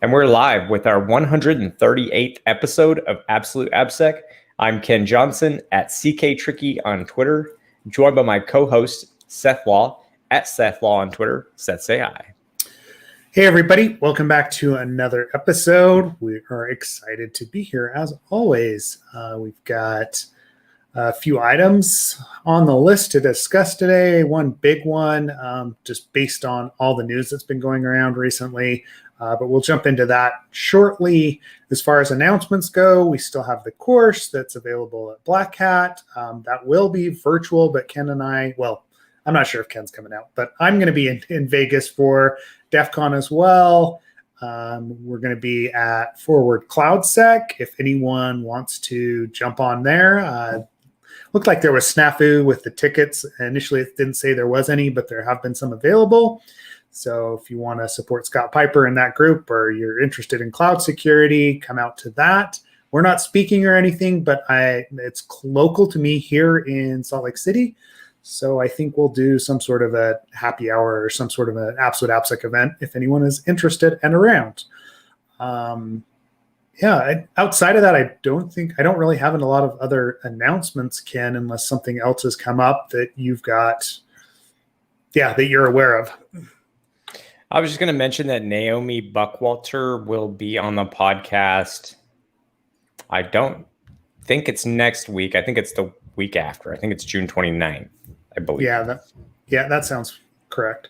And we're live with our 138th episode of Absolute AppSec. I'm Ken Johnson at CK Tricky on Twitter, joined by my co-host Seth Law at Seth Law on Twitter. Seth, say hi. Hey everybody, welcome back to another episode. We are excited to be here as always. We've got a few items on the list to discuss today. One big one, just based on all the news that's been going around recently. But we'll jump into that shortly. As far as announcements go, we still have the course that's available at Black Hat. That will be virtual, but Ken and I, well, I'm not sure if Ken's coming out, but I'm going to be in Vegas for DEF CON as well. We're going to be at Forward CloudSec. If anyone wants to jump on there, looked like there was snafu with the tickets. Initially, it didn't say there was any, but there have been some available. So if you want to support Scott Piper in that group, or you're interested in cloud security, come out to that. We're not speaking or anything, but it's local to me here in Salt Lake City. So I think we'll do some sort of a happy hour or some sort of an Absolute AppSec event if anyone is interested and around. Outside of that, I don't really have a lot of other announcements, Ken, unless something else has come up that you've got, that you're aware of. I was just going to mention that Naomi Buckwalter will be on the podcast. I don't think it's next week. I think it's the week after. I think it's June 29th, I believe. That sounds correct.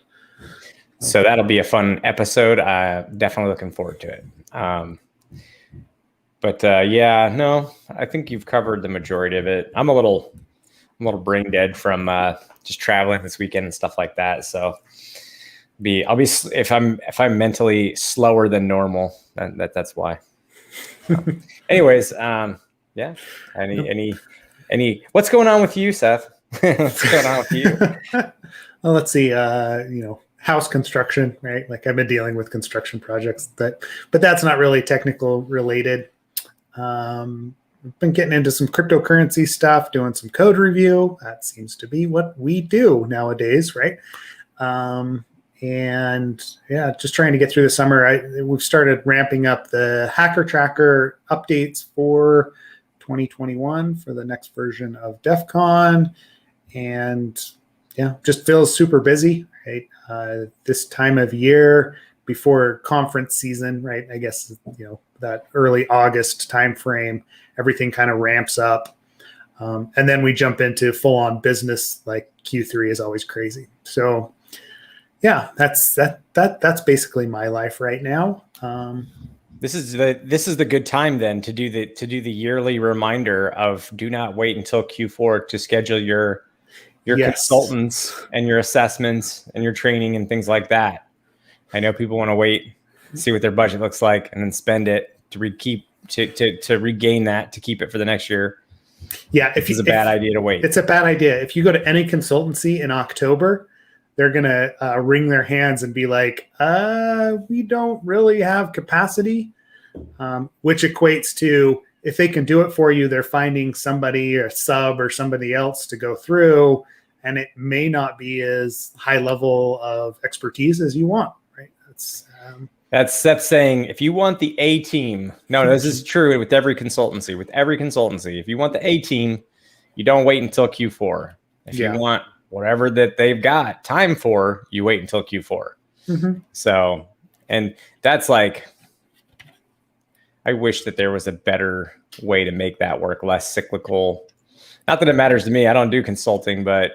So that'll be a fun episode. Definitely looking forward to it. I think you've covered the majority of it. I'm a little brain dead from just traveling this weekend and stuff like that. So if I'm mentally slower than normal, that's why. Anyways, Any what's going on with you, Seth? What's going on with you? Well, let's see. House construction, right? Like I've been dealing with construction projects, but that's not really technical related. I've been getting into some cryptocurrency stuff, doing some code review. That seems to be what we do nowadays, right? Just trying to get through the summer. We've started ramping up the Hacker Tracker updates for 2021 for the next version of DEF CON, and just feels super busy, right? This time of year before conference season, right? I guess that early August timeframe, everything kind of ramps up, and then we jump into full-on business. Like Q3 is always crazy. So that's basically my life right now. This is the good time then to do the yearly reminder of do not wait until Q4 to schedule your consultants and your assessments and your training and things like that. I know people want to wait, see what their budget looks like, and then spend it to regain that, to keep it for the next year. Yeah, it's a bad idea to wait. It's a bad idea. If you go to any consultancy in October, they're going to wring their hands and be like, we don't really have capacity, which equates to if they can do it for you, they're finding somebody or sub or somebody else to go through, and it may not be as high level of expertise as you want, right? That's Seth saying, if you want the A team, no, this is true with every consultancy. With every consultancy, if you want the A team, you don't wait until Q4. If you want whatever that they've got time for, you wait until Q4. Mm-hmm. So, and that's like, I wish that there was a better way to make that work, less cyclical. Not that it matters to me. I don't do consulting, but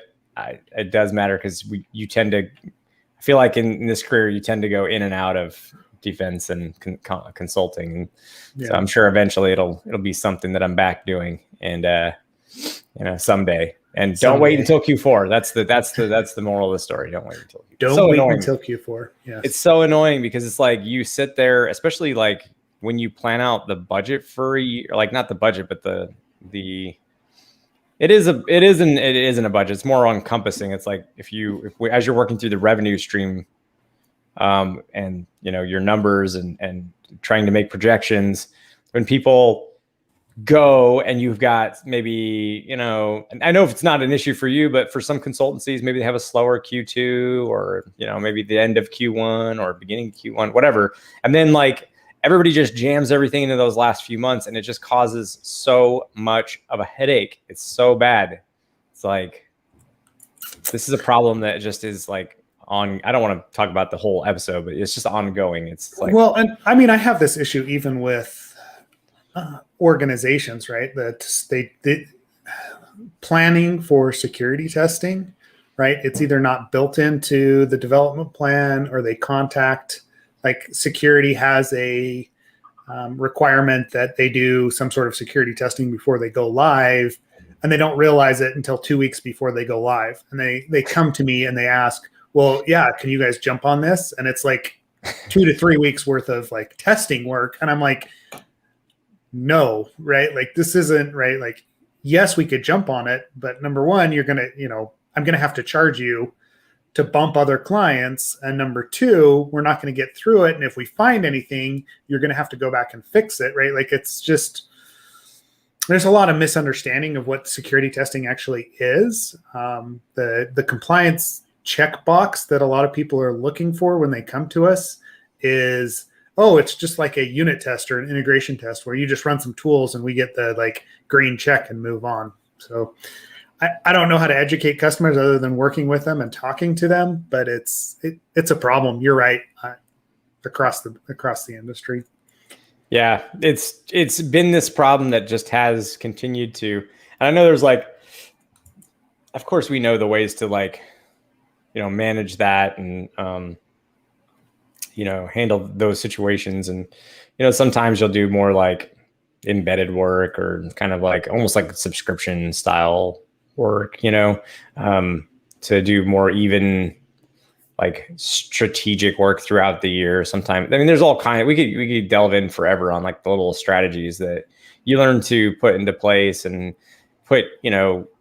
it does matter because you tend to, I feel like in this career, you tend to go in and out of defense and consulting. And so I'm sure eventually it'll be something that I'm back doing, and someday. And don't wait until Q4. That's the moral of the story. Don't wait until Q4. Don't wait until Q4. Yeah. It's so annoying because it's like you sit there, especially like when you plan out the budget for a year, like not the budget, but it isn't a budget. It's more encompassing. It's like as you're working through the revenue stream, and your numbers and trying to make projections, when people go and you've got maybe, I know if it's not an issue for you, but for some consultancies, maybe they have a slower Q2 or, maybe the end of Q1 or beginning of Q1, whatever. And then like everybody just jams everything into those last few months, and it just causes so much of a headache. It's so bad. It's like, this is a problem that just is like on. I don't want to talk about the whole episode, but it's just ongoing. It's like, well, and I mean, I have this issue even with organizations, right? That they planning for security testing, right? It's either not built into the development plan, or they contact, like, security has a requirement that they do some sort of security testing before they go live, and they don't realize it until 2 weeks before they go live. And they come to me and they ask, well, yeah, can you guys jump on this? And it's like 2 to 3 weeks worth of like testing work. And I'm like, no, right? Like, this isn't right. Like, yes, we could jump on it, but number one, you're going to, I'm going to have to charge you to bump other clients. And number two, we're not going to get through it. And if we find anything, you're going to have to go back and fix it, right? Like, it's just, there's a lot of misunderstanding of what security testing actually is. The compliance checkbox that a lot of people are looking for when they come to us is, oh, it's just like a unit test or an integration test where you just run some tools and we get the like green check and move on. So I don't know how to educate customers other than working with them and talking to them, but it's a problem. You're right, across the industry. Yeah, it's been this problem that just has continued to. And I know there's like, of course, we know the ways to like, manage that and handle those situations. And sometimes you'll do more like embedded work or kind of like almost like subscription style work, to do more even like strategic work throughout the year. Sometimes, I mean, there's all kind of, we could delve in forever on like the little strategies that you learn to put into place and put,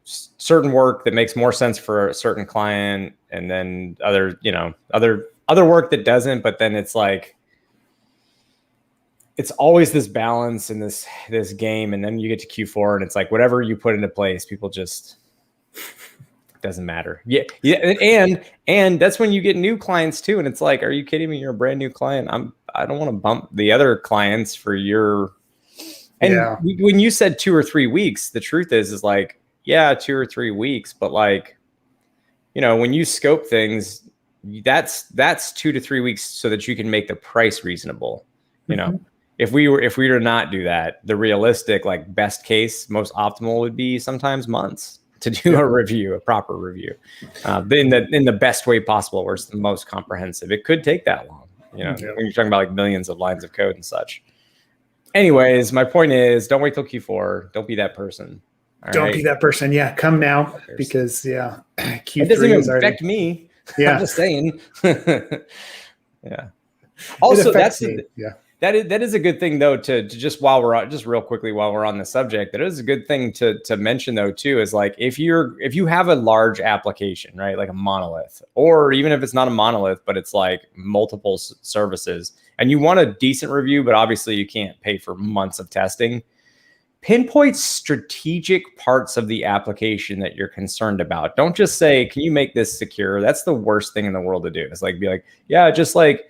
certain work that makes more sense for a certain client, and then other work that doesn't. But then it's like, it's always this balance in this game. And then you get to Q4 and it's like, whatever you put into place, people just, doesn't matter. Yeah. And that's when you get new clients too. And it's like, are you kidding me? You're a brand new client. I don't want to bump the other clients for your, and yeah. When you said 2 or 3 weeks, the truth is like, yeah, 2 or 3 weeks, but like, when you scope things, that's 2 to 3 weeks so that you can make the price reasonable. If we were to not do that, the realistic, like best case, most optimal would be sometimes months to do a proper review, in the best way possible, where it's the most comprehensive. It could take that long, when you're talking about like millions of lines of code and such. Anyways, my point is, don't wait till Q4. Don't be that person. Don't be that person. Yeah, come now, because Q3 it doesn't even affect me. Yeah, I'm just saying. Yeah. Also, that is a good thing though to just real quickly while we're on the subject. That is a good thing to mention though too, is like if you have a large application, right, like a monolith, or even if it's not a monolith but it's like multiple services, and you want a decent review, but obviously you can't pay for months of testing. Pinpoint strategic parts of the application that you're concerned about. Don't just say, can you make this secure? That's the worst thing in the world to do. It's like, be like, yeah, just like,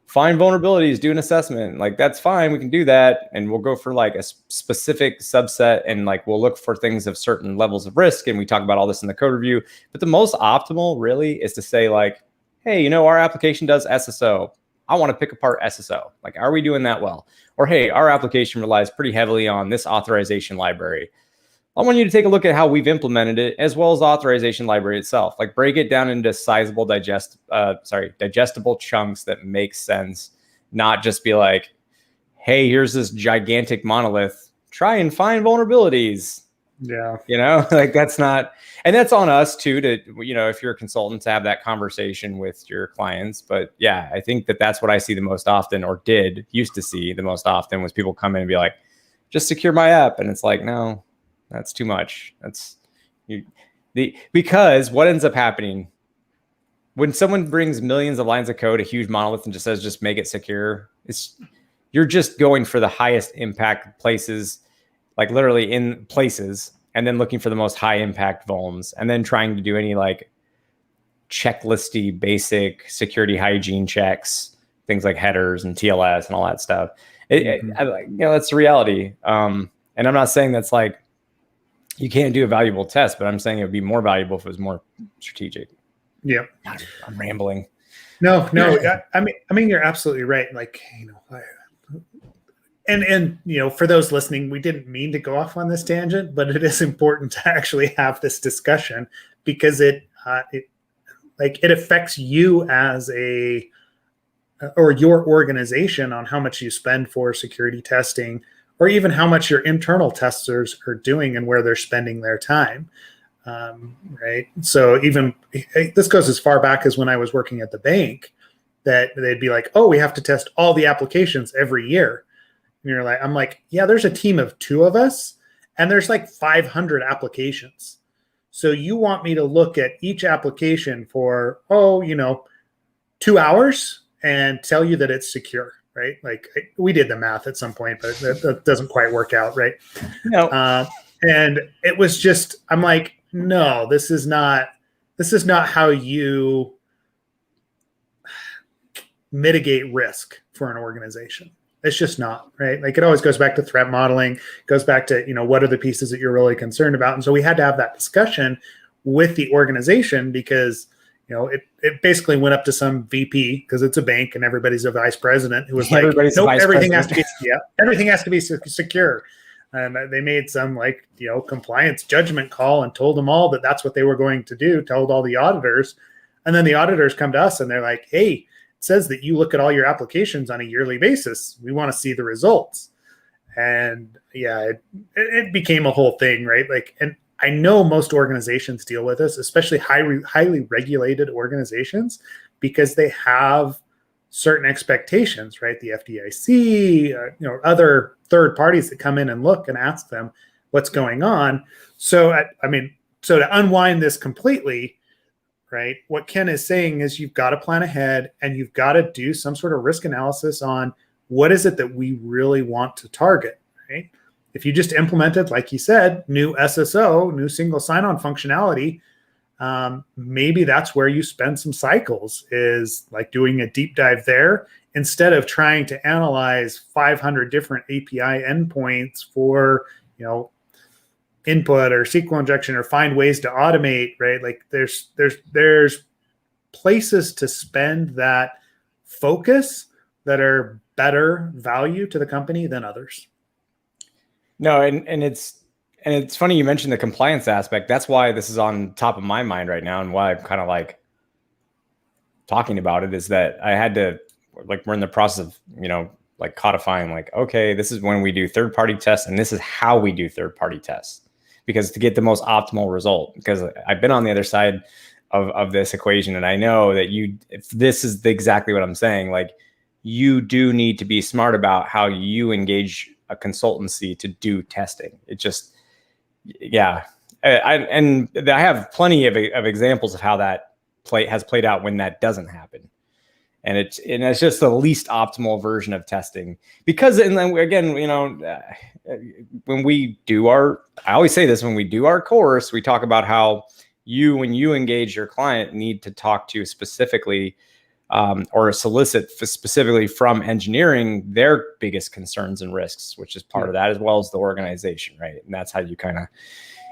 find vulnerabilities, do an assessment. Like, that's fine. We can do that. And we'll go for like a specific subset. And like, we'll look for things of certain levels of risk. And we talk about all this in the code review. But the most optimal really is to say like, hey, our application does SSO. I want to pick apart SSO. Like, are we doing that well? Or, hey, our application relies pretty heavily on this authorization library. I want you to take a look at how we've implemented it, as well as the authorization library itself. Like, break it down into sizable, digestible chunks that make sense. Not just be like, hey, here's this gigantic monolith. Try and find vulnerabilities. Yeah. Like, that's not, and that's on us too, to, if you're a consultant, to have that conversation with your clients. But yeah, I think that's what I see the most often, or used to see the most often, was people come in and be like, just secure my app. And it's like, no, that's too much. Because what ends up happening when someone brings millions of lines of code, a huge monolith, and just says, just make it secure, you're just going for the highest impact places, like literally in places, and then looking for the most high impact vulns, and then trying to do any like checklisty basic security hygiene checks things like headers and TLS and all that stuff. That's the reality. And I'm not saying that's like you can't do a valuable test, but I'm saying it would be more valuable if it was more strategic. Yeah, I'm rambling. No. I mean, you're absolutely right. Like, and for those listening, we didn't mean to go off on this tangent, but it is important to actually have this discussion because it affects you as or your organization on how much you spend for security testing, or even how much your internal testers are doing and where they're spending their time. Right. So even this goes as far back as when I was working at the bank, that they'd be like, oh, we have to test all the applications every year. And I'm like, yeah, there's a team of 2 of us and there's like 500 applications. So you want me to look at each application for, 2 hours and tell you that it's secure, right? Like we did the math at some point, but that doesn't quite work out, right? No. And it was just, I'm like, no, this is not how you mitigate risk for an organization. It's just not, right? Like it always goes back to threat modeling, goes back to, what are the pieces that you're really concerned about? And so we had to have that discussion with the organization because, it basically went up to some VP because it's a bank and everybody's a vice president who was like, nope, everything has to be secure. And they made some compliance judgment call and told them all that that's what they were going to do, told all the auditors. And then the auditors come to us and they're like, hey, it says that you look at all your applications on a yearly basis. We want to see the results. And yeah, it became a whole thing, right? And I know most organizations deal with this, especially highly regulated organizations, because they have certain expectations, right? The FDIC, other third parties that come in and look and ask them what's going on. So, so to unwind this completely, right? What Ken is saying is you've got to plan ahead and you've got to do some sort of risk analysis on what is it that we really want to target, right? If you just implemented, like he said, new SSO, new single sign-on functionality, maybe that's where you spend some cycles, is like doing a deep dive there instead of trying to analyze 500 different API endpoints for, input or SQL injection or find ways to automate, right? Like there's places to spend that focus that are better value to the company than others. No, and it's funny you mentioned the compliance aspect. That's why this is on top of my mind right now, and why I'm kind of like talking about it is that I had to, we're in the process of codifying, okay, this is when we do third-party tests, and this is how we do third-party tests, because to get the most optimal result. Because I've been on the other side of this equation, and I know that if this is exactly what I'm saying. You do need to be smart about how you engage a consultancy to do testing. It just, yeah. I have plenty of examples of how that has played out when that doesn't happen. And it's just the least optimal version of testing, because, and then again, when we do I always say this, when we do our course, we talk about how when you engage your client, need to talk to specifically or solicit specifically from engineering their biggest concerns and risks, which is part of that, as well as the organization, right? And that's how you kind of,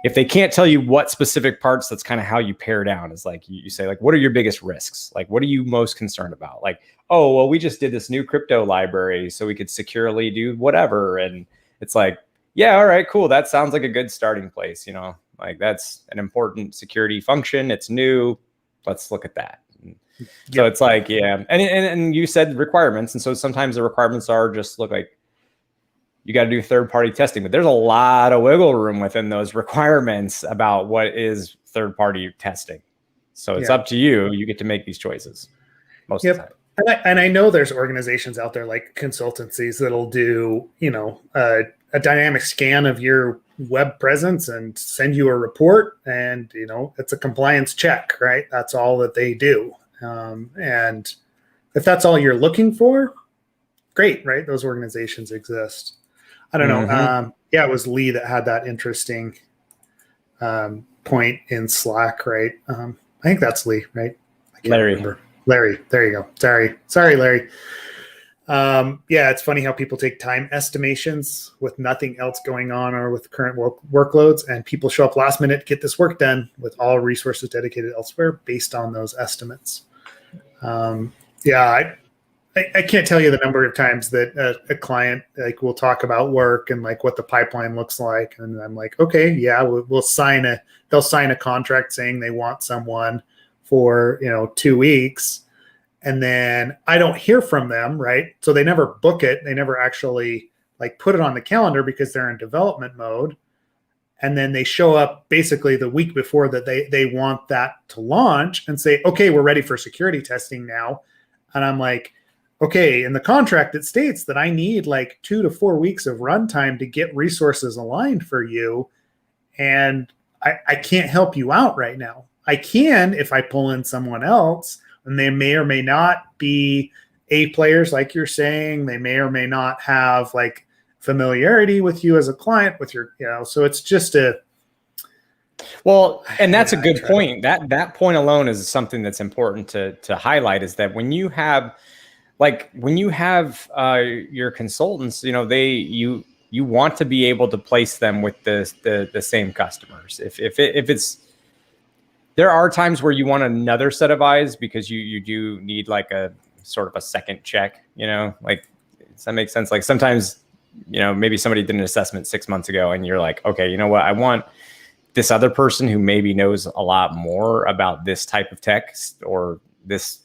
if they can't tell you what specific parts, that's kind of how you pare down. Is you say, what are your biggest risks? What are you most concerned about? Oh, well, we just did this new crypto library so we could securely do whatever. And it's yeah, all right, cool. That sounds like a good starting place. That's an important security function. It's new. Let's look at that. So it's yeah. And you said requirements. And so sometimes the requirements are just look like you got to do third-party testing, but there's a lot of wiggle room within those requirements about what is third-party testing. So it's up to you. You get to make these choices most of the time. And I know there's organizations out there like consultancies that'll do, a dynamic scan of your web presence and send you a report, and, it's a compliance check, right? That's all that they do. And if that's all you're looking for, great, right? Those organizations exist. I don't know. It was Lee that had that interesting point in Slack, right? I think that's Lee, right? I can't remember. Larry, there you go. Sorry, Larry. Yeah, it's funny how people take time estimations with nothing else going on or with current workloads, and people show up last minute to get this work done with all resources dedicated elsewhere based on those estimates. Yeah, I can't tell you the number of times that a client like will talk about work and like what the pipeline looks like, and I'm like, okay, yeah, they'll sign a contract saying they want someone for 2 weeks, and then I don't hear from them, right? So they never book it, they never actually like put it on the calendar because they're in development mode, and then they show up basically the week before that they want that to launch and say, okay, we're ready for security testing now, and I'm like, okay, in the contract, it states that I need like 2 to 4 weeks of runtime to get resources aligned for you. And I can't help you out right now. I can if I pull in someone else, and they may or may not be A players, like you're saying. They may or may not have like familiarity with you as a client with your, so it's just well, and that's a good point. That point alone is something that's important to highlight, is that when you have your consultants, you want to be able to place them with the same customers. If it's, there are times where you want another set of eyes because you do need like a sort of a second check, like, does that make sense? Like sometimes, maybe somebody did an assessment 6 months ago and you're like, okay, you know what? I want this other person who maybe knows a lot more about this type of text or this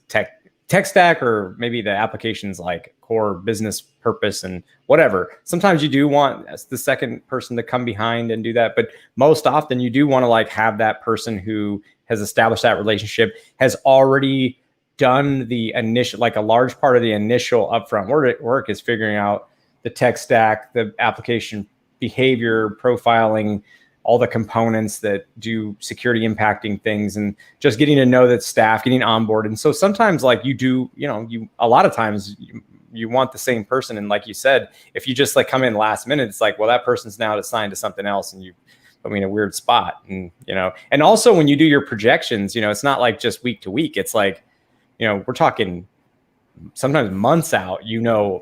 tech stack, or maybe the application's like core business purpose and whatever. Sometimes you do want the second person to come behind and do that, but most often you do want to like have that person who has established that relationship, has already done the initial, like a large part of the initial upfront work is figuring out the tech stack, the application behavior profiling, all the components that do security impacting things, and just getting to know that staff, getting onboarded. And so sometimes like a lot of times you want the same person. And like you said, if you just like come in last minute, it's like, well, that person's now assigned to something else and you put me in a weird spot. And, and also when you do your projections, it's not like just week to week. It's like, we're talking sometimes months out,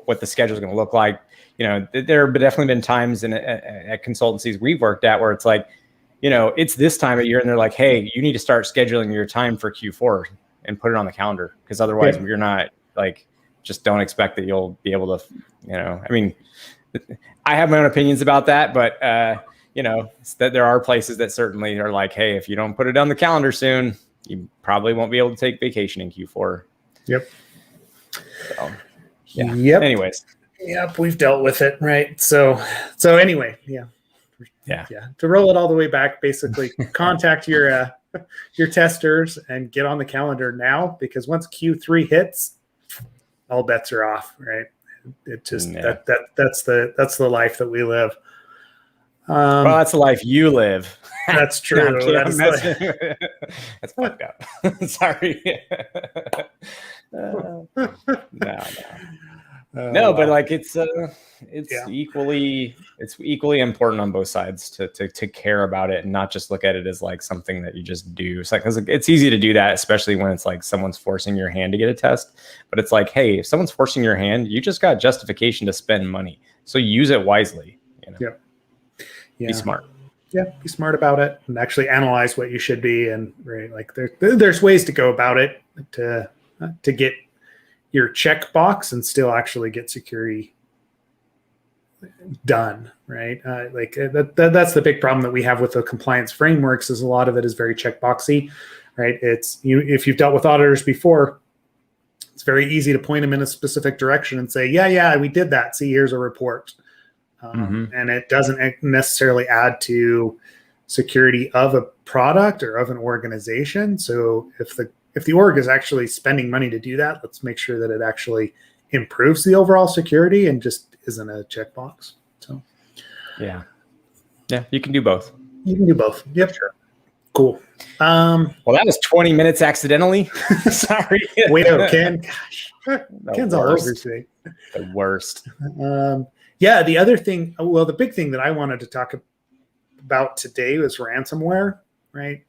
what the schedule is going to look like. There have definitely been times at consultancies we've worked at where it's like, it's this time of year and they're like, hey, you need to start scheduling your time for Q4 and put it on the calendar. Because otherwise you're not like, just don't expect that you'll be able to, I mean, I have my own opinions about that, but, that there are places that certainly are like, hey, if you don't put it on the calendar soon, you probably won't be able to take vacation in Q4. Yep. So, yeah. Yep. Anyways. Yep, we've dealt with it, right? So anyway, yeah. To roll it all the way back, basically, contact your testers and get on the calendar now, because once Q3 hits, all bets are off, right? It just that's the life that we live. Well, that's the life you live. That's true. That's fucked up. Sorry. No, but like it's equally important on both sides to care about it and not just look at it as like something that you just do. It's like, 'cause it's easy to do that, especially when it's like someone's forcing your hand to get a test. But it's like, hey, if someone's forcing your hand, you just got justification to spend money, so use it wisely. Yep. Yeah. Be smart. Yeah, be smart about it and actually analyze what you should be. And right, like there's ways to go about it to get your checkbox and still actually get security done, right? That's the big problem that we have with the compliance frameworks, is a lot of it is very checkboxy, right? It's if you've dealt with auditors before, it's very easy to point them in a specific direction and say, yeah, we did that. See, here's a report. And it doesn't necessarily add to security of a product or of an organization. So if the org is actually spending money to do that, let's make sure that it actually improves the overall security and just isn't a checkbox. So yeah, you can do both. You can do both. Yep, sure. Cool. Well, that was 20 minutes accidentally. Sorry. Wait, Ken. Gosh, Ken's all over today. The worst. Yeah, the other thing, the big thing that I wanted to talk about today was ransomware, right?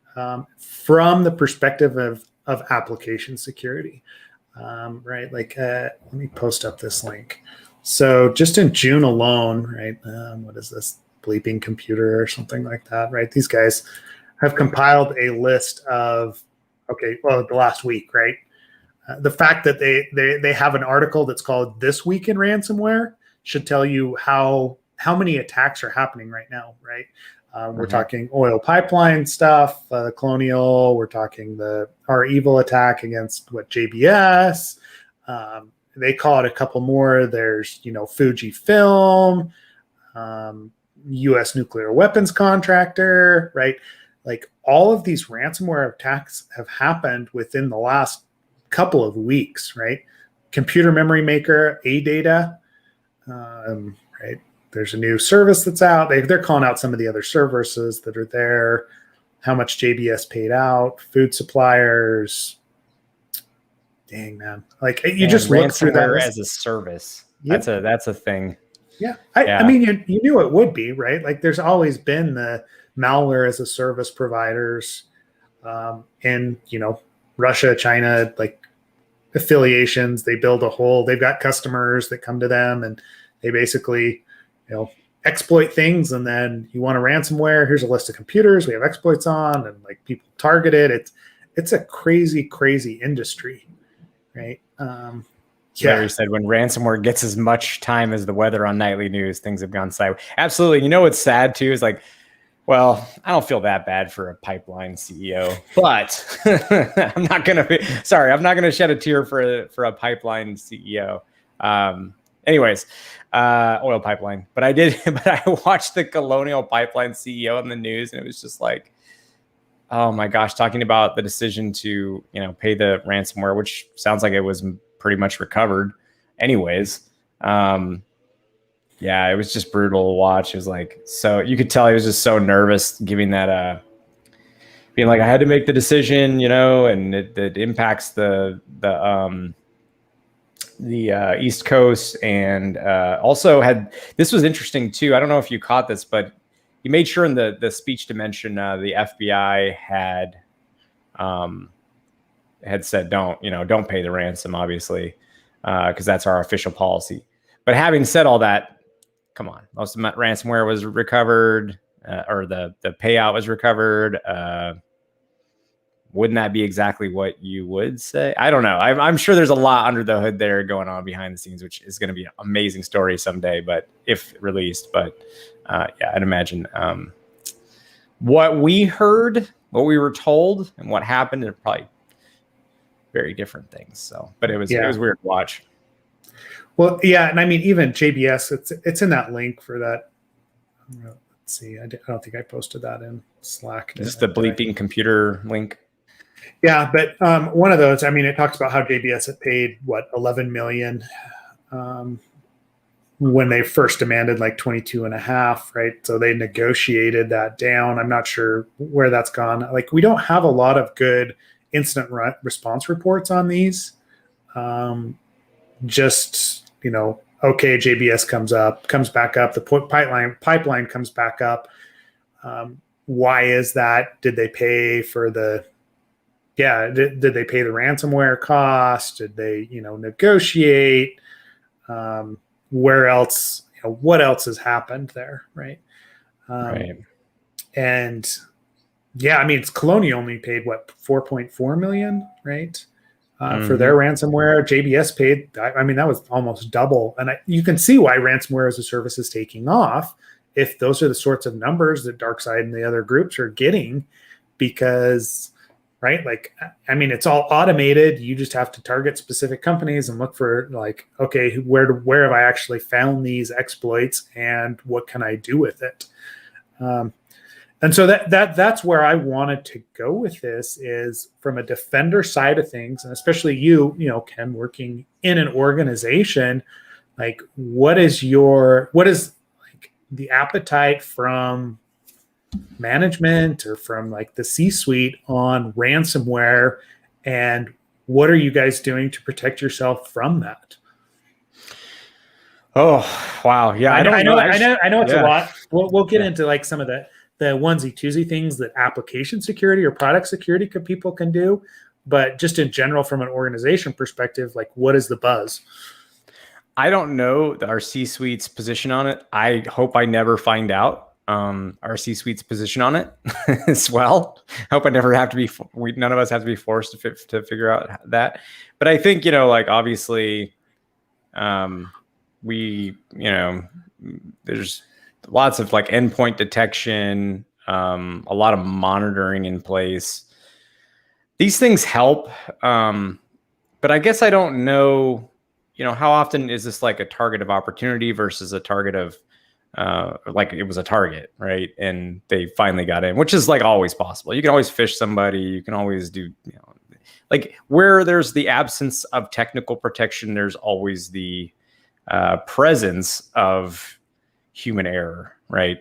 From the perspective of application security. right? Like, let me post up this link. So just in June alone, right? What is this? Bleeping Computer or something like that, right? These guys have compiled a list of, okay, well, the last week, right? The fact that they have an article that's called "This Week in Ransomware" should tell you how many attacks are happening right now, right? We're talking oil pipeline stuff, Colonial. We're talking our evil attack against JBS. They call it a couple more. There's Fujifilm, U.S. nuclear weapons contractor, right? Like all of these ransomware attacks have happened within the last couple of weeks, right? Computer memory maker, AData, right? There's a new service that's out. They're calling out some of the other services that are there. How much JBS paid out, food suppliers. Dang, man. Like you just look through that as a service. Yep. That's a thing. Yeah. I mean, you knew it would be, right? Like there's always been the malware as a service providers in, Russia, China, like affiliations. They've got customers that come to them and they basically, exploit things. And then you want a ransomware, here's a list of computers we have exploits on, and like people target it. It's a crazy, crazy industry, right? Larry said when ransomware gets as much time as the weather on nightly news, things have gone sideways. Absolutely. What's sad too is like, well, I don't feel that bad for a pipeline CEO, but I'm not going to shed a tear for a pipeline CEO. Anyways, oil pipeline, but I watched the Colonial Pipeline CEO in the news and it was just like, oh my gosh, talking about the decision to, pay the ransomware, which sounds like it was pretty much recovered anyways. Yeah, it was just brutal to watch. It was like, so you could tell he was just so nervous giving that, being like, I had to make the decision, and it impacts the East Coast, and also this was interesting too. I don't know if you caught this, but he made sure in the speech to mention the FBI had said don't pay the ransom, obviously, because that's our official policy. But having said all that, come on, most of the ransomware was recovered, or the payout was recovered. Wouldn't that be exactly what you would say? I don't know. I'm sure there's a lot under the hood there going on behind the scenes, which is going to be an amazing story someday, but if released. But yeah, I'd imagine what we heard, what we were told, and what happened are probably very different things. So, but it was weird to watch. Well, yeah, and I mean, even JBS, it's in that link for that. Let's see, I don't think I posted that in Slack. Is this the bleeping computer link? Yeah, but one of those, I mean, it talks about how JBS had paid $11 million when they first demanded like 22.5, right? So they negotiated that down. I'm not sure where that's gone. Like, we don't have a lot of good incident response reports on these. Just, okay, JBS comes back up. The pipeline comes back up. Why is that? Did they pay for did they pay the ransomware cost? Did they, negotiate? Where else, what else has happened there? Right. Right. And yeah, I mean, it's Colonial only paid 4.4 million, right? For their ransomware. JBS paid, I mean, that was almost double. And you can see why ransomware as a service is taking off if those are the sorts of numbers that DarkSide and the other groups are getting, because, right, like, I mean, it's all automated. You just have to target specific companies and look for like, okay, where have I actually found these exploits and what can I do with it? And so that's where I wanted to go with this, is from a defender side of things, and especially you, Ken, working in an organization, like what is like the appetite from management or from like the C-suite on ransomware, and what are you guys doing to protect yourself from that? Oh, wow. Yeah. I know it's a lot. We'll get into like some of the onesie twosie things that application security or product security people can do. But just in general, from an organization perspective, like what is the buzz? I don't know our C-suite's position on it. I hope I never find out our C-suite's position on it as well. I hope I never have to be. None of us have to be forced to figure out that. But I think like obviously, there's lots of like endpoint detection, a lot of monitoring in place. These things help, but I guess I don't know. How often is this like a target of opportunity versus a target of like it was a target, right? And they finally got in, which is like always possible. You can always phish somebody. You can always do, like where there's the absence of technical protection, there's always the presence of human error, right?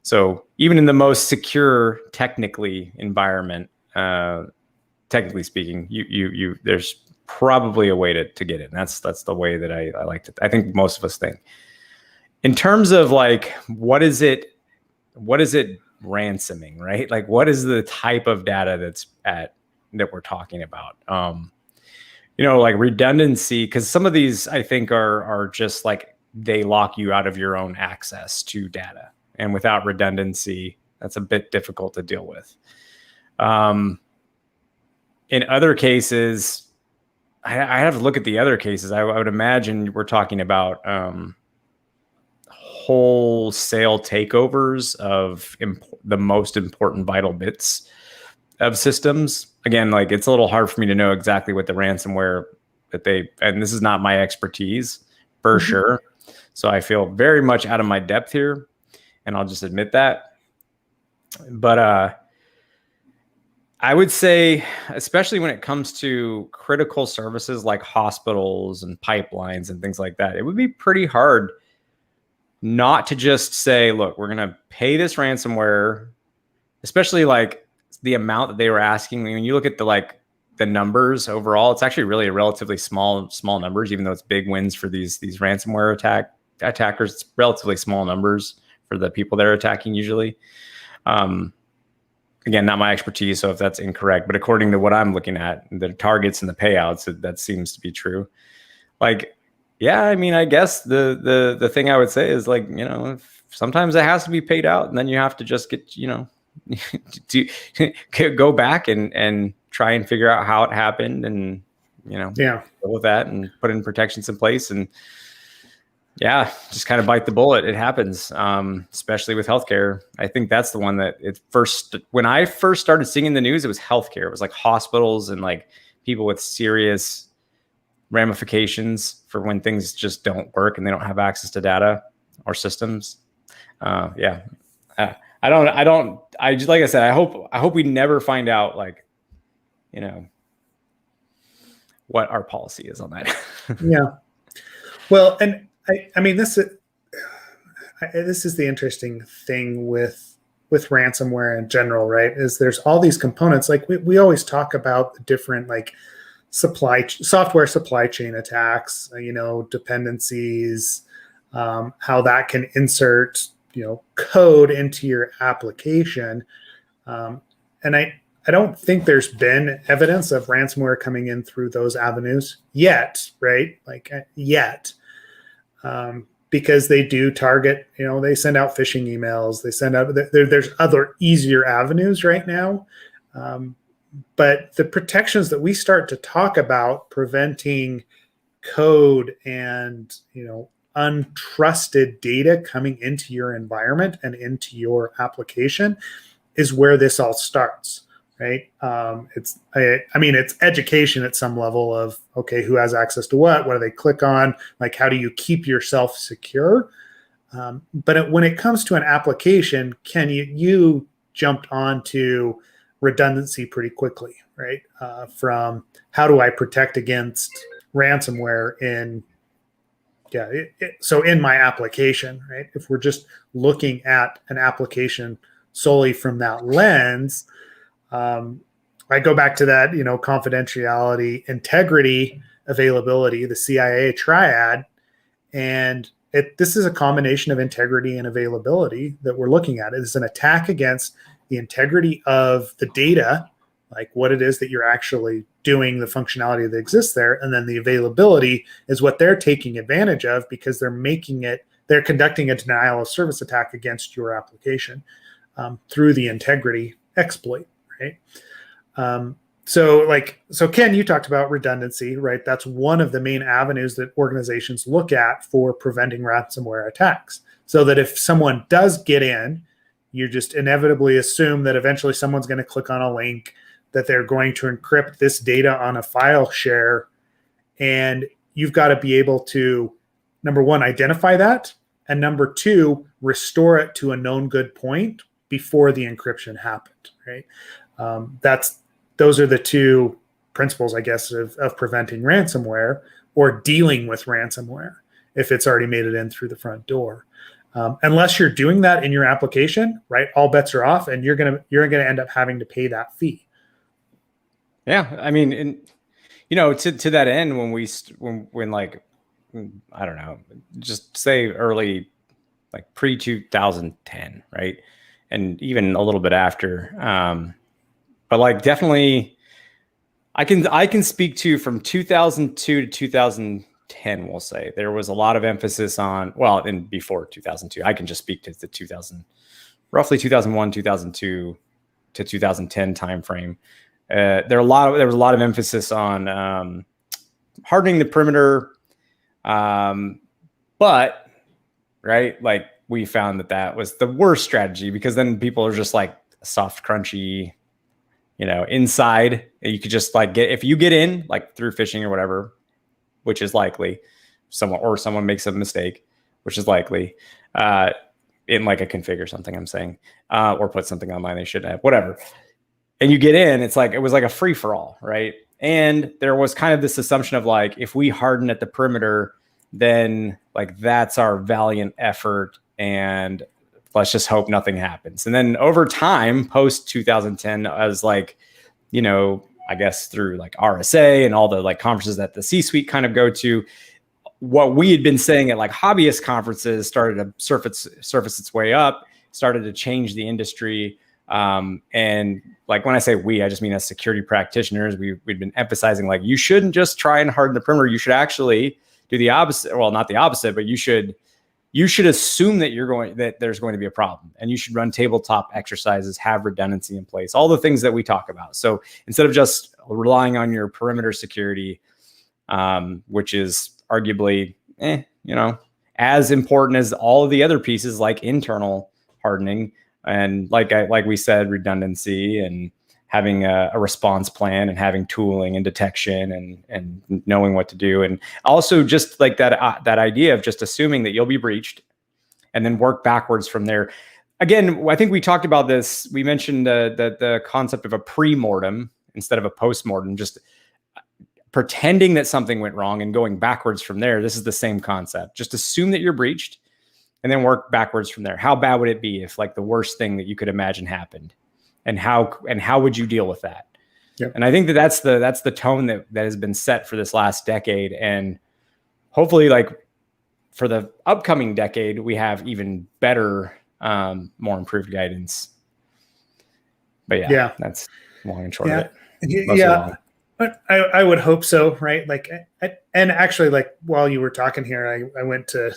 So even in the most secure technically environment, technically speaking, you there's probably a way to get in. That's the way that I like to. I think most of us think. In terms of like, what is it ransoming, right? Like, what is the type of data that we're talking about? Like redundancy, because some of these I think are just like they lock you out of your own access to data, and without redundancy, that's a bit difficult to deal with. In other cases, I have to look at the other cases. I would imagine we're talking about wholesale takeovers of the most important vital bits of systems. Again, like it's a little hard for me to know exactly what the ransomware and this is not my expertise for sure. So I feel very much out of my depth here, and I'll just admit that. But I would say, especially when it comes to critical services like hospitals and pipelines and things like that, it would be pretty hard not to just say, look, we're going to pay this ransomware, especially like the amount that they were asking. When you look at the numbers overall, it's actually really a relatively small numbers, even though it's big wins for these ransomware attackers. It's relatively small numbers for the people they're attacking usually. Again, not my expertise, so if that's incorrect, but according to what I'm looking at, the targets and the payouts, that seems to be true. Like, yeah, I mean, I guess the thing I would say is like, sometimes it has to be paid out, and then you have to just get, to go back and try and figure out how it happened, and deal with that and put in protections in place, and just kind of bite the bullet. It happens, especially with healthcare. I think that's the one that when I first started seeing in the news, it was healthcare. It was like hospitals and like people with serious ramifications for when things just don't work and they don't have access to data or systems. I just, like I said, I hope we never find out like, what our policy is on that. Yeah. Well, and I mean, this is the interesting thing with ransomware in general, right? Is there's all these components. Like we always talk about the different like software supply chain attacks, dependencies, how that can insert, code into your application. And I don't think there's been evidence of ransomware coming in through those avenues yet, right? Like yet. Because they do target, they send out phishing emails, there's other easier avenues right now. But the protections that we start to talk about preventing code and, untrusted data coming into your environment and into your application is where this all starts. Right. It's education at some level of, okay, who has access to what do they click on? Like, how do you keep yourself secure? But when it comes to an application, Ken, you jumped onto redundancy pretty quickly, right? From how do I protect against ransomware so in my application, right? If we're just looking at an application solely from that lens, I go back to that, confidentiality, integrity, availability, the CIA triad. And this is a combination of integrity and availability that we're looking at. It is an attack against the integrity of the data like what it is that you're actually doing, the functionality that exists there, and then the availability is what they're taking advantage of because they're conducting a denial of service attack against your application through the integrity exploit, right? So Ken, you talked about redundancy, right? That's one of the main avenues that organizations look at for preventing ransomware attacks. So that if someone does get in, you just inevitably assume that eventually someone's going to click on a link, that they're going to encrypt this data on a file share. And you've got to be able to, number one, identify that. And number two, restore it to a known good point before the encryption happened, right? Those are the two principles, I guess, of preventing ransomware or dealing with ransomware if it's already made it in through the front door. Unless you're doing that in your application, right? All bets are off, and you're gonna end up having to pay that fee. Yeah, I mean, to that end, when like, I don't know, just say early, like pre 2010, right, and even a little bit after, but like definitely, I can speak to from 2002 to 2010. We'll say there was a lot of emphasis on, well, and before 2002, I can just speak to the roughly 2001, 2002 to 2010 timeframe. There was a lot of emphasis on hardening the perimeter, but right, like we found that was the worst strategy because then people are just like soft, crunchy, inside. You could just like if you get in like through phishing or whatever, which is likely, someone makes a mistake, which is likely, in like a config or something, I'm saying, or put something online they shouldn't have, whatever. And you get in, it was like a free for all, right? And there was kind of this assumption of like, if we harden at the perimeter, then like that's our valiant effort, and let's just hope nothing happens. And then over time, post 2010, as like, I guess through like RSA and all the like conferences that the C-suite kind of go to, what we had been saying at like hobbyist conferences started to surface its way up, started to change the industry. And like when I say we, I just mean as security practitioners, we'd been emphasizing like, you shouldn't just try and harden the perimeter. You should actually do the opposite. Well, not the opposite, but you should assume that there's going to be a problem, and you should run tabletop exercises, have redundancy in place, all the things that we talk about. So instead of just relying on your perimeter security, which is arguably, as important as all of the other pieces like internal hardening, and like we said, redundancy and having a response plan and having tooling and detection and knowing what to do. And also just like that idea of just assuming that you'll be breached and then work backwards from there. Again, I think we talked about this. We mentioned the concept of a pre-mortem instead of a post-mortem, just pretending that something went wrong and going backwards from there. This is the same concept. Just assume that you're breached and then work backwards from there. How bad would it be if like the worst thing that you could imagine happened? And how would you deal with that? Yep. And I think that's the tone that has been set for this last decade. And hopefully like for the upcoming decade, we have even better, more improved guidance. But yeah, that's long and short of it. Yeah. But I would hope so, right? Like, and actually, like while you were talking here, I went to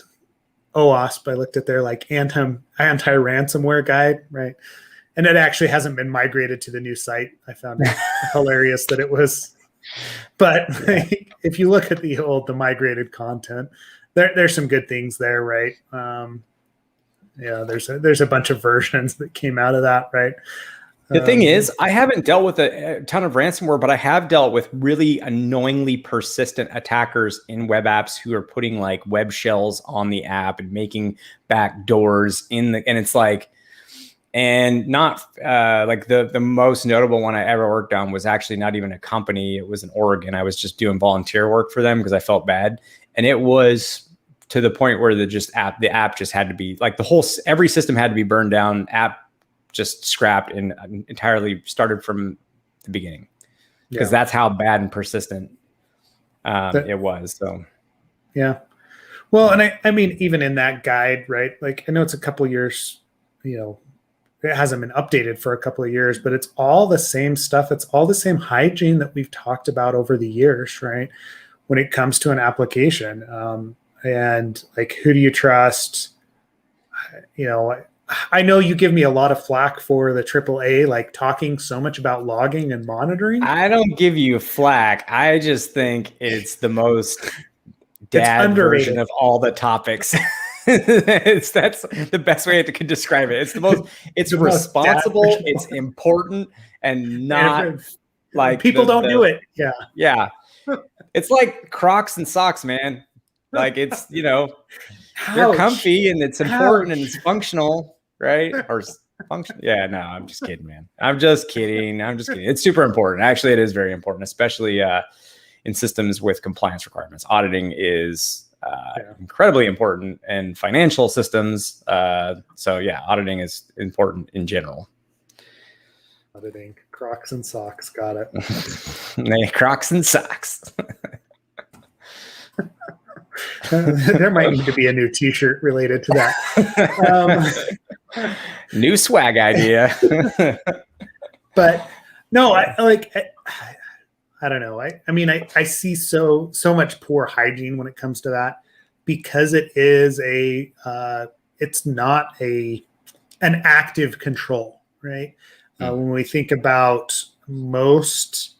OWASP. I looked at their like anti-ransomware guide, right? And it actually hasn't been migrated to the new site. I found it hilarious that it was. But if you look at the migrated content, there's some good things there, right? There's a bunch of versions that came out of that, right? The thing is, I haven't dealt with a ton of ransomware, but I have dealt with really annoyingly persistent attackers in web apps who are putting like web shells on the app and making back doors and it's like, and not like the most notable one I ever worked on was actually not even a company. It was in Oregon. I was just doing volunteer work for them because I felt bad. And it was to the point where the app just had to be like every system had to be burned down, app just scrapped and entirely started from the beginning because that's how bad and persistent it was. So, yeah. Well, and I mean, even in that guide, right? Like I know it's a couple years, it hasn't been updated for a couple of years, but it's all the same stuff. It's all the same hygiene that we've talked about over the years, right? When it comes to an application, and like, who do you trust? You know, I know you give me a lot of flack for the AAA, like talking so much about logging and monitoring. I don't give you flack. I just think it's the most dad version of all the topics. That's the best way to describe it. It's the most, it's responsible, it's important, and not like people don't do it. Yeah. Yeah. It's like Crocs-n-SOCs, man. Like, it's, you know, they're comfy and it's important and it's functional, right? Or function. Yeah, no, I'm just kidding, man. I'm just kidding. It's super important. Actually, it is very important, especially in systems with compliance requirements. Auditing is incredibly important in financial systems. So yeah, auditing is important in general. Auditing, Crocs-n-SOCs, got it. Crocs-n-SOCs. There might need to be a new T-shirt related to that. New swag idea. But no, I don't know. I mean, I see so much poor hygiene when it comes to that, because it is it's not an active control, right? When we think about most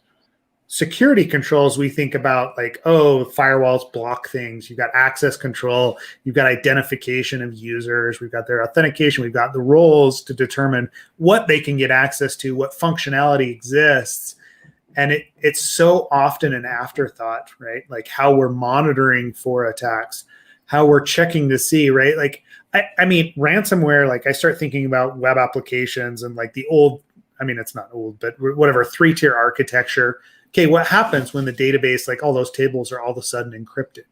security controls, we think about like, oh, firewalls block things. You've got access control. You've got identification of users. We've got their authentication. We've got the roles to determine what they can get access to, what functionality exists. And it's so often an afterthought, right? Like how we're monitoring for attacks, how we're checking to see, right? Like, I mean, ransomware, like I start thinking about web applications and like the old, I mean, it's not old, but whatever, 3-tier architecture. Okay, what happens when the database, like all those tables are all of a sudden encrypted,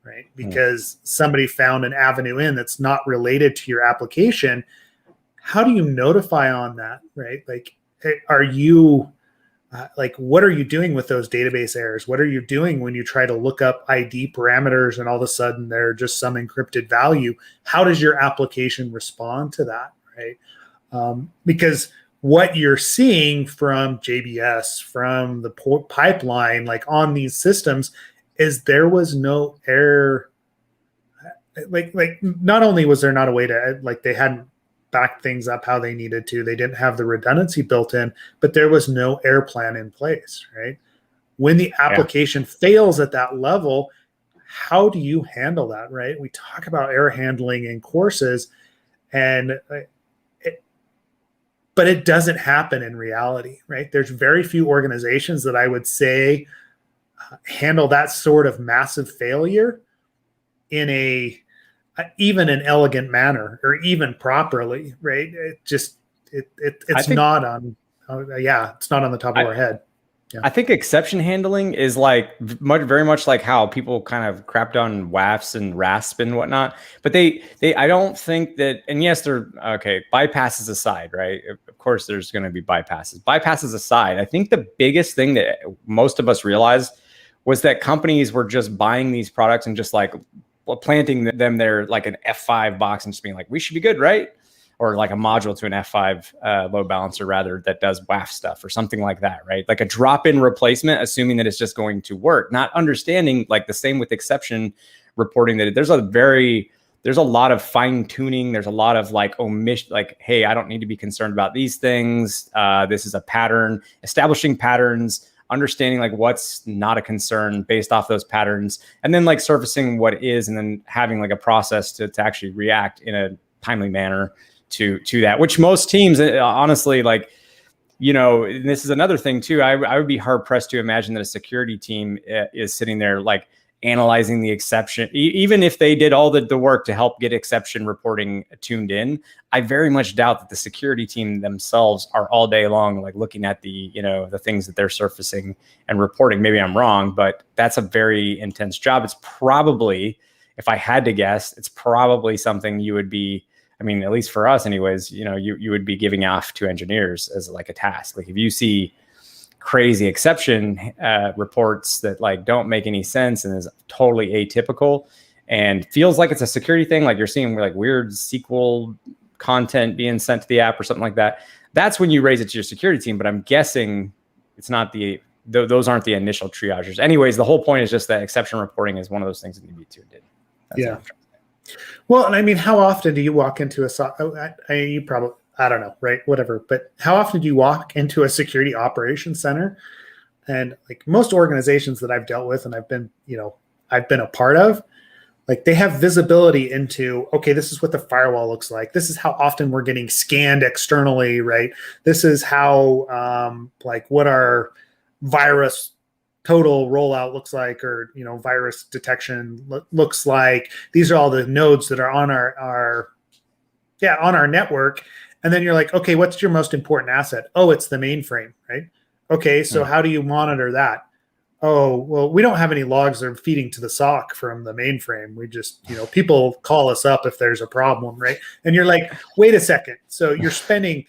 right? Because somebody found an avenue in that's not related to your application. How do you notify on that, right? Like, are you, what are you doing with those database errors? What are you doing when you try to look up ID parameters and all of a sudden they're just some encrypted value? How does your application respond to that, right? Because what you're seeing from JBS, from the pipeline, like on these systems, is there was no error. Like not only was there not a way to, like, they hadn't backed things up how they needed to, they didn't have the redundancy built in, but there was no error plan in place, right? When the application fails at that level, how do you handle that, right? We talk about error handling in courses, and but it doesn't happen in reality, right? There's very few organizations that I would say handle that sort of massive failure in even an elegant manner or even properly, right? It's not on the top of our head. Yeah. I think exception handling is like very much like how people kind of crapped on WAFs and RASP and whatnot. But I don't think that, and yes, they're okay. Bypasses aside, right? Of course, there's going to be bypasses. Bypasses aside, I think the biggest thing that most of us realized was that companies were just buying these products and just like planting them there like an F5 box and just being like, we should be good, right? Or like a module to an F5 load balancer rather that does WAF stuff or something like that, right? Like a drop-in replacement, assuming that it's just going to work, not understanding, like the same with exception reporting, that there's a lot of fine tuning. There's a lot of like omission, like, hey, I don't need to be concerned about these things. This is a pattern, establishing patterns, understanding like what's not a concern based off those patterns, and then like surfacing what is, and then having like a process to actually react in a timely manner to that, which most teams, honestly, like, you know, and this is another thing too. I would be hard pressed to imagine that a security team is sitting there like analyzing the exception, even if they did all the work to help get exception reporting tuned in. I very much doubt that the security team themselves are all day long like looking at the, you know, the things that they're surfacing and reporting. Maybe I'm wrong, but that's a very intense job. It's probably, if I had to guess, it's probably something you would be, I mean, at least for us anyways, you know, you would be giving off to engineers as like a task. Like if you see crazy exception reports that like don't make any sense and is totally atypical and feels like it's a security thing, like you're seeing like weird SQL content being sent to the app or something like that, that's when you raise it to your security team. But I'm guessing it's not those aren't the initial triagers. Anyways, the whole point is just that exception reporting is one of those things that the B2 did. Yeah. Well, and I mean, how often do you walk into a SOC? You probably, I don't know, right? Whatever. But how often do you walk into a security operations center? And like most organizations that I've dealt with and I've been a part of, like they have visibility into, okay, this is what the firewall looks like. This is how often we're getting scanned externally, right? This is how, what our virus total rollout looks like, or, virus detection looks like. These are all the nodes that are on our network. And then you're like, okay, what's your most important asset? Oh, it's the mainframe, right? Okay, so how do you monitor that? Oh, well, we don't have any logs that are feeding to the SOC from the mainframe. We just, people call us up if there's a problem, right? And you're like, wait a second. So you're spending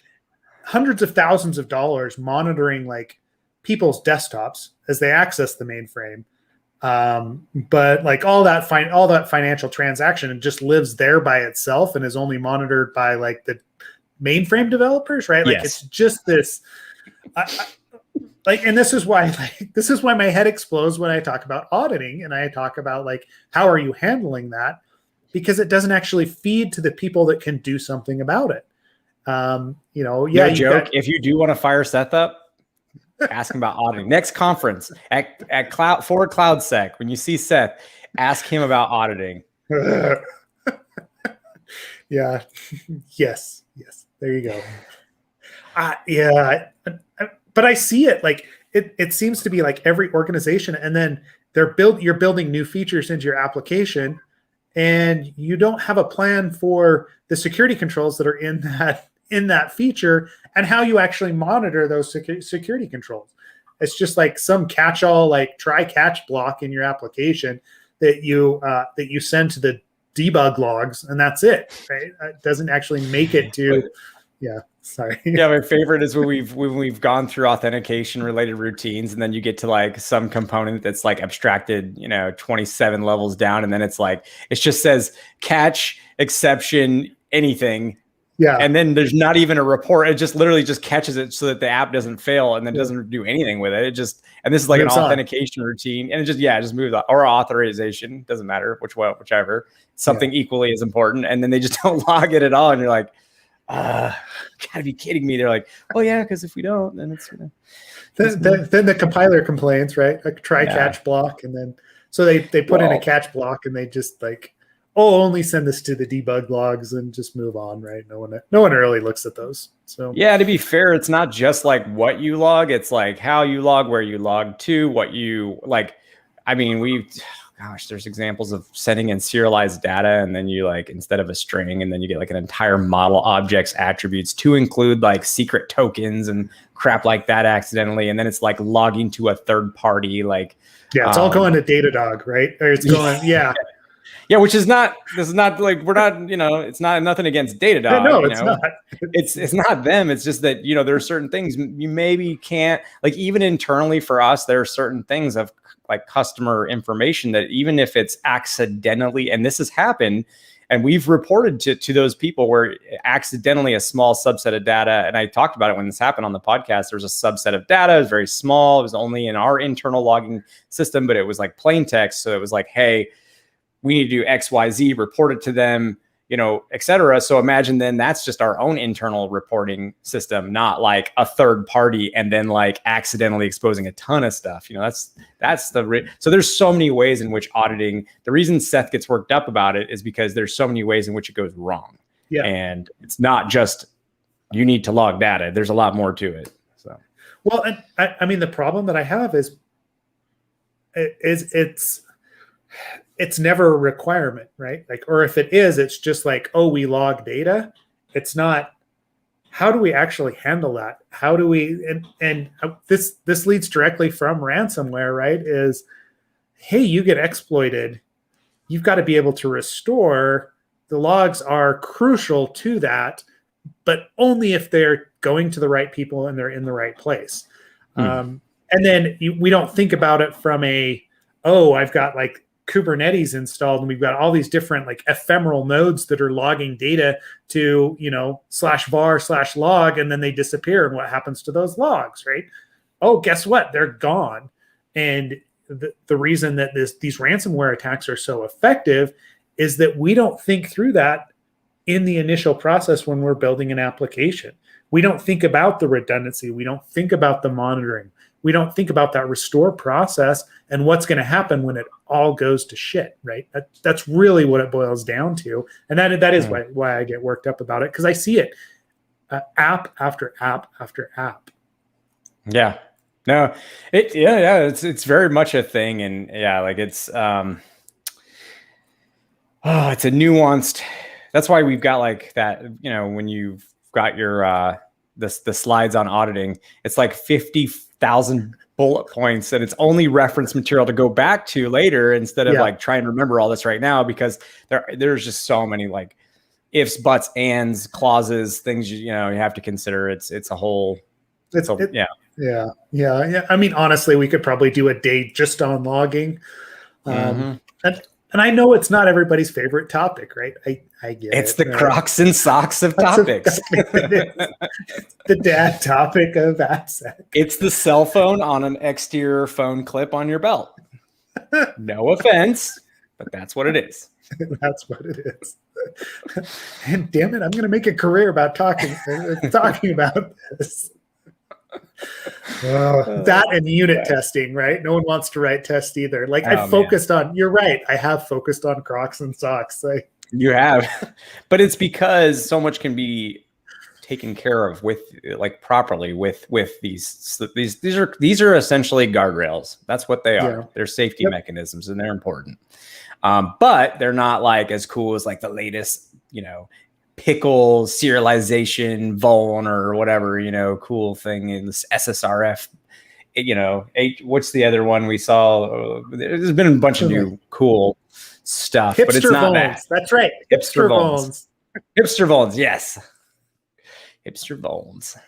hundreds of thousands of dollars monitoring like people's desktops as they access the mainframe. But like all that financial transaction just lives there by itself and is only monitored by like the mainframe developers, right? Like Yes. It's just this, and this is why my head explodes when I talk about auditing and I talk about like, how are you handling that? Because it doesn't actually feed to the people that can do something about it. Joke. If you do want to fire Seth up, ask him about auditing. Next conference at for CloudSec, when you see Seth, ask him about auditing. Yeah. Yes. There you go. But I see it like it seems to be like every organization, and then you're building new features into your application, and you don't have a plan for the security controls that are in that feature and how you actually monitor those security controls. It's just like some catch-all, like try-catch block in your application that you send to the debug logs, and that's it, right? It doesn't actually make it to, sorry. Yeah, my favorite is when we've gone through authentication related routines, and then you get to like some component that's like abstracted, 27 levels down, and then it's like it just says catch, exception, anything. Yeah. And then there's not even a report. It just literally just catches it so that the app doesn't fail and then doesn't do anything with it. And this is like an authentication routine, and it just moves on. Or authorization, doesn't matter whichever. Something equally as important. And then they just don't log it at all. And you're like, gotta be kidding me. They're like, oh yeah, because if we don't, then it's then the compiler complains, right? Like try catch block, and then so they put in a catch block, and they just like, only send this to the debug logs and just move on, right? No one really looks at those. So to be fair, it's not just like what you log, it's like how you log, where you log to, what you like. I mean, there's examples of sending in serialized data, and then you like, instead of a string, and then you get like an entire model objects attributes to include like secret tokens and crap like that accidentally. And then it's like logging to a third party, like, it's all going to Datadog, right? Or it's going, which is not, this is not like, we're not, it's not nothing against Datadog. No, it's not. It's not them. It's just that, there are certain things you maybe can't, like, even internally for us, there are certain things of like customer information that even if it's accidentally, and this has happened, and we've reported to those people where accidentally a small subset of data, and I talked about it when this happened on the podcast, there was a subset of data, it was very small, it was only in our internal logging system, but it was like plain text. So it was like, hey, we need to do X, Y, Z, report it to them, et cetera. So imagine then that's just our own internal reporting system, not like a third party and then like accidentally exposing a ton of stuff. So there's so many ways in which auditing, the reason Seth gets worked up about it is because there's so many ways in which it goes wrong. Yeah. And it's not just you need to log data. There's a lot more to it. So, well, and I mean, the problem that I have is it's never a requirement, right? Like, or if it is, it's just like, we log data. It's not, how do we actually handle that? How do we, and this leads directly from ransomware, right? Is, hey, you get exploited. You've got to be able to restore. The logs are crucial to that, but only if they're going to the right people and they're in the right place. And then we don't think about it from I've got like Kubernetes installed, and we've got all these different like ephemeral nodes that are logging data to, /var/log, and then they disappear. And what happens to those logs, right? Oh, guess what? They're gone. And the reason that these ransomware attacks are so effective is that we don't think through that in the initial process when we're building an application. We don't think about the redundancy. We don't think about the monitoring. We don't think about that restore process and what's going to happen when it all goes to shit, right? That's really what it boils down to. And that is why I get worked up about it, because I see it app after app after app. Yeah. No, it's very much a thing. And like it's a nuanced, that's why we've got like that, when you've got your, the slides on auditing, it's like 50,000 bullet points, and it's only reference material to go back to later instead of like trying to remember all this right now, because there's just so many like ifs, buts, ands, clauses, things, you have to consider. It's a whole, Yeah. I mean, honestly, we could probably do a day just on logging. And I know it's not everybody's favorite topic, right? I get it. It's the Crocs-n-SOCs of topics. The dad topic of AppSec. It's the cell phone on an exterior phone clip on your belt. No offense, but that's what it is. That's what it is. And damn it, I'm going to make a career about talking about this. That and unit testing, right? No one wants to write tests either. Like you're right. I have focused on Crocs-n-SOCs. You have, but it's because so much can be taken care of with like properly with these are essentially guardrails. That's what they are. They're safety mechanisms, and they're important. But they're not like as cool as like the latest, pickle serialization vuln or whatever, cool thing in this SSRF, what's the other one we saw? There's been a bunch of new cool stuff, but it's not that. That's right. Hipster Vulns. Hipster Vulns. Yes. Hipster Vulns.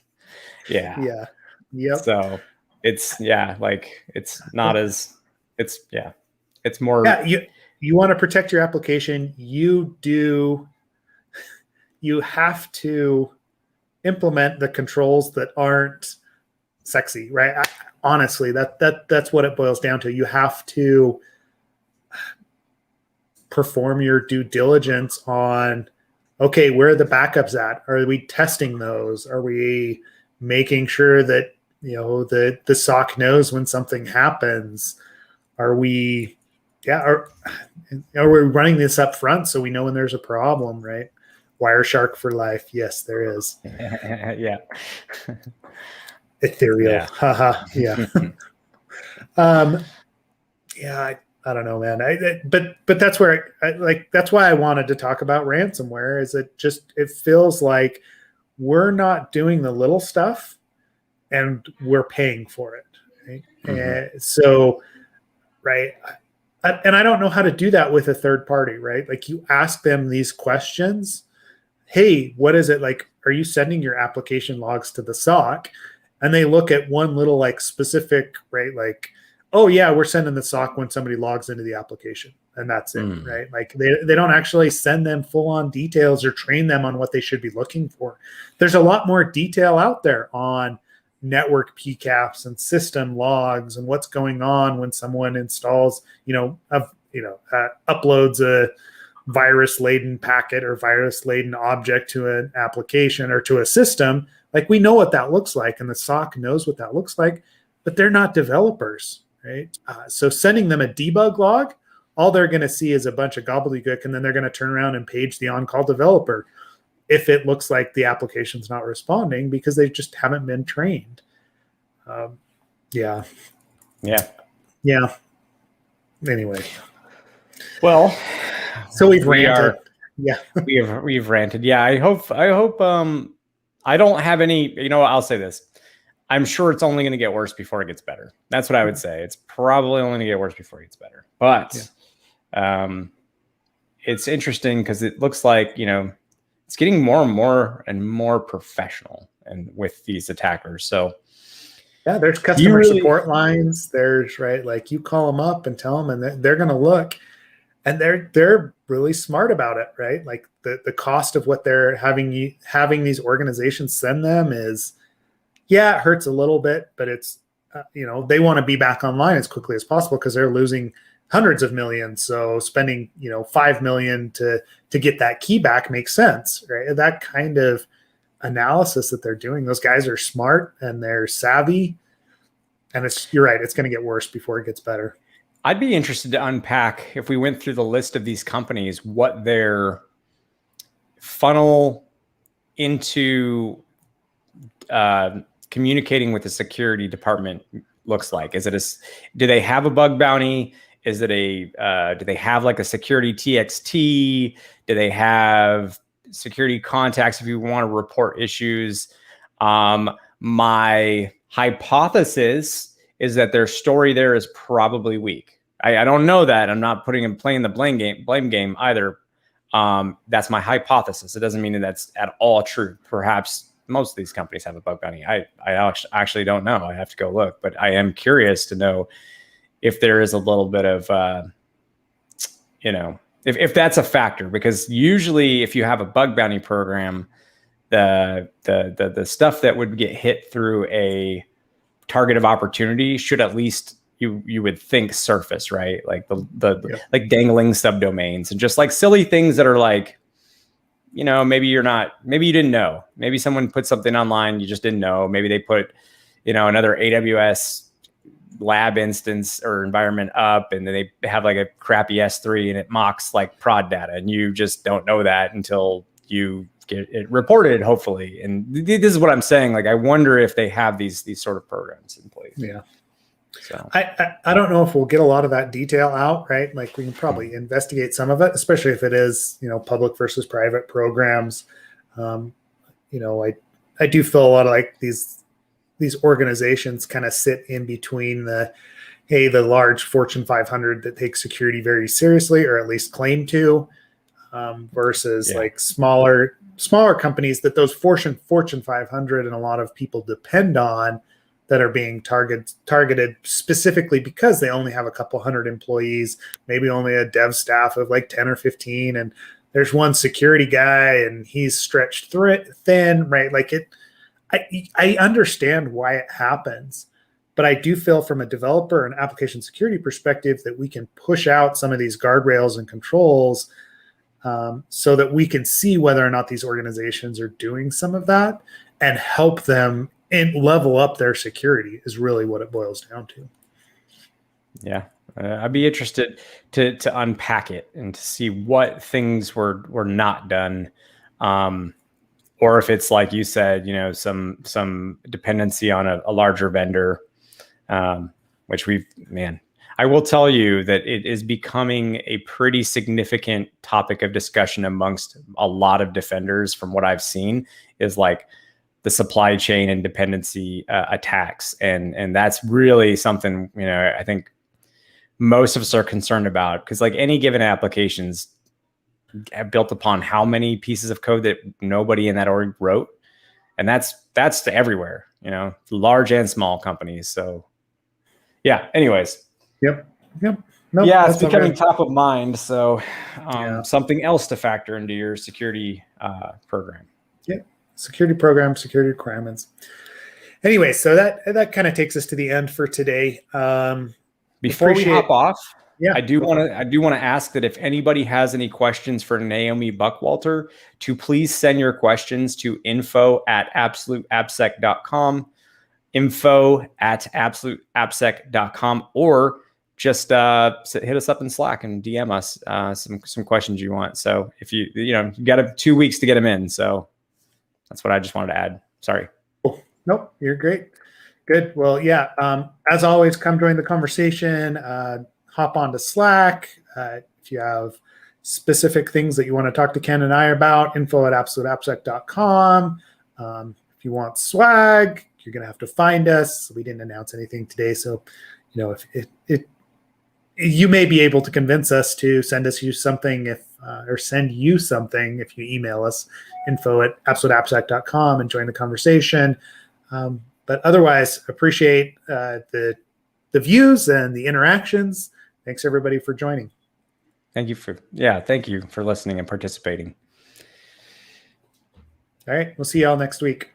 Yeah. Yeah. Yep. So it's, it's not as, it's more. Yeah. You want to protect your application. You have to implement the controls that aren't sexy, right? Honestly, that's what it boils down to. You have to perform your due diligence on, okay, where are the backups at? Are we testing those? Are we making sure that, the SOC knows when something happens? Are we running this up front so we know when there's a problem, right? Wireshark for life. Yes, there is. Yeah. Ethereal. Yeah. Haha. Yeah. I don't know, man. But that's where that's why I wanted to talk about ransomware. Is it feels like we're not doing the little stuff, and we're paying for it. Right? And so, right. And I don't know how to do that with a third party, right? Like you ask them these questions. Hey, what is it like? Are you sending your application logs to the SOC? And they look at one little like specific, right? Like, oh yeah, we're sending the SOC when somebody logs into the application, and that's it, right? Like they don't actually send them full on details or train them on what they should be looking for. There's a lot more detail out there on network PCAPs and system logs and what's going on when someone installs, uploads a virus-laden packet or virus-laden object to an application or to a system. Like we know what that looks like, and the SOC knows what that looks like, but they're not developers, right? So sending them a debug log, all they're going to see is a bunch of gobbledygook, and then they're going to turn around and page the on-call developer if it looks like the application's not responding because they just haven't been trained. Yeah. Anyway. Well, so we've ranted. We've ranted. Yeah. I hope I don't have any, I'll say this. I'm sure it's only going to get worse before it gets better. That's what I would say. It's probably only going to get worse before it gets better. But it's interesting because it looks like, it's getting more and more professional and with these attackers. So yeah, there's customer support lines. There's like you call them up and tell them, and they're going to look. and they're really smart about it, right? Like the cost of what they're having these organizations send them is, yeah, it hurts a little bit, but it's they want to be back online as quickly as possible because they're losing hundreds of millions. So spending 5 million to get that key back makes sense, right? That kind of analysis that they're doing, those guys are smart and they're savvy, and you're right, it's going to get worse before it gets better. I'd be interested to unpack, if we went through the list of these companies, what their funnel into communicating with the security department looks like. Do they have a bug bounty? Is it do they have like a security TXT? Do they have security contacts if you want to report issues? My hypothesis is that their story there is probably weak. I don't know that. I'm not playing the blame game either. That's my hypothesis. It doesn't mean that that's at all true. Perhaps most of these companies have a bug bounty. I actually don't know. I have to go look, but I am curious to know if there is a little bit of, if that's a factor, because usually if you have a bug bounty program, the stuff that would get hit through a target of opportunity should at least you would think surface, right? Like like dangling subdomains and just like silly things that are like, maybe you didn't know. Maybe someone put something online, you just didn't know. Maybe they put, another AWS lab instance or environment up, and then they have like a crappy S3 and it mocks like prod data, and you just don't know that until you get it reported, hopefully. And this is what I'm saying. Like, I wonder if they have these sort of programs in place. Yeah. So I don't know if we'll get a lot of that detail out, right? Like, we can probably investigate some of it, especially if it is, public versus private programs. I do feel a lot of like these organizations kind of sit in between the large Fortune 500 that take security very seriously, or at least claim to, versus like smaller companies that those Fortune 500 and a lot of people depend on, that are being targeted specifically because they only have a couple hundred employees, maybe only a dev staff of like 10 or 15. And there's one security guy and he's stretched thin, right? Like I understand why it happens, but I do feel from a developer and application security perspective that we can push out some of these guardrails and controls, so that we can see whether or not these organizations are doing some of that and help them and level up their security is really what it boils down to. Yeah. I'd be interested to unpack it and to see what things were not done. Or if it's like you said, some dependency on a larger vendor, which I will tell you that it is becoming a pretty significant topic of discussion amongst a lot of defenders. From what I've seen, is like the supply chain and dependency attacks. And that's really something, I think most of us are concerned about, because like any given application's built upon how many pieces of code that nobody in that org wrote. And that's to everywhere, large and small companies. So yeah, anyways. Yep. Nope, yeah, it's becoming top of mind. So something else to factor into your security program. Yep. Security program, security requirements. Anyway, so that kind of takes us to the end for today. Before we hop off, I do want to ask that if anybody has any questions for Naomi Buckwalter, to please send your questions to info@absoluteappsec.com, info@absoluteappsec.com, or just hit us up in Slack and DM us some questions you want. So if you got 2 weeks to get them in, so that's what I just wanted to add. Sorry. Cool. Nope, you're great. Good. Well, yeah. As always, come join the conversation. Hop onto Slack. If you have specific things that you want to talk to Ken and I about, info@absoluteappsec.com. If you want swag, you're going to have to find us. We didn't announce anything today, so if you may be able to convince us to send you something if you email us, info@absoluteappsec.com, and join the conversation. But otherwise, appreciate the views and the interactions. Thanks everybody for joining. Thank you for listening and participating. All right. We'll see y'all next week.